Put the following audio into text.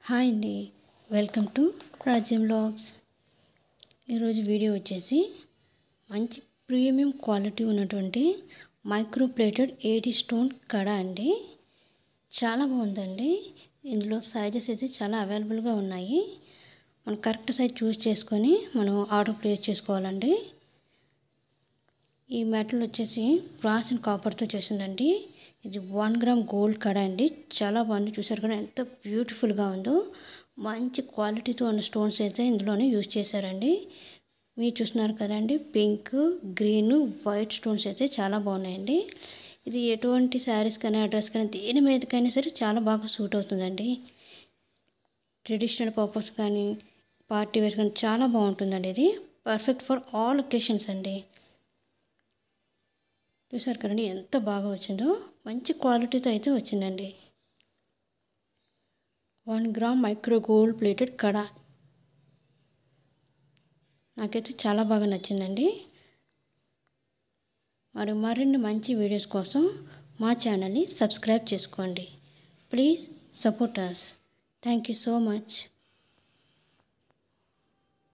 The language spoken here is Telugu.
హాయ్ అండి, వెల్కమ్ టు రాజ్యం వ్లాగ్స్. ఈరోజు వీడియో వచ్చేసి మంచి ప్రీమియం క్వాలిటీ ఉన్నటువంటి మైక్రో ప్లేటెడ్ 80 స్టోన్ కడ అండి. చాలా బాగుందండి. ఇందులో సైజెస్ అయితే చాలా అవైలబుల్గా ఉన్నాయి. మనం కరెక్ట్ సైజ్ చూస్ చేసుకొని మనం ఆర్డర్ ప్లేస్ చేసుకోవాలండి. ఈ మెటల్ వచ్చేసి బ్రాస్ అండ్ కాపర్తో చేసిందండి. ఇది 1 గ్రామ్ గోల్డ్ కడ అండి. చాలా బాగుంది. చూసారు కదా ఎంత బ్యూటిఫుల్గా ఉందో. మంచి క్వాలిటీతో ఉన్న స్టోన్స్ అయితే ఇందులోనే యూజ్ చేశారండి. మీరు చూస్తున్నారు కదండి, పింక్, గ్రీన్, వైట్ స్టోన్స్ అయితే చాలా బాగున్నాయండి. ఇది ఎటువంటి శారీస్ కానీ డ్రెస్ కానీ దేని మీదకైనా సరే చాలా బాగా సూట్ అవుతుందండి. ట్రెడిషనల్ పర్పస్ కానీ పార్టీ వేర్ కానీ చాలా బాగుంటుందండి. ఇది పర్ఫెక్ట్ ఫర్ ఆల్ ఒకేషన్స్ అండి. చూసారు కదండి ఎంత బాగా వచ్చిందో. మంచి క్వాలిటీతో అయితే వచ్చిందండి. 1 గ్రామ్ మైక్రో గోల్డ్ ప్లేటెడ్ కడ నాకైతే చాలా బాగా నచ్చిందండి. మరిన్ని మంచి వీడియోస్ కోసం మా ఛానల్ని సబ్స్క్రైబ్ చేసుకోండి. Please support us. Thank you so much.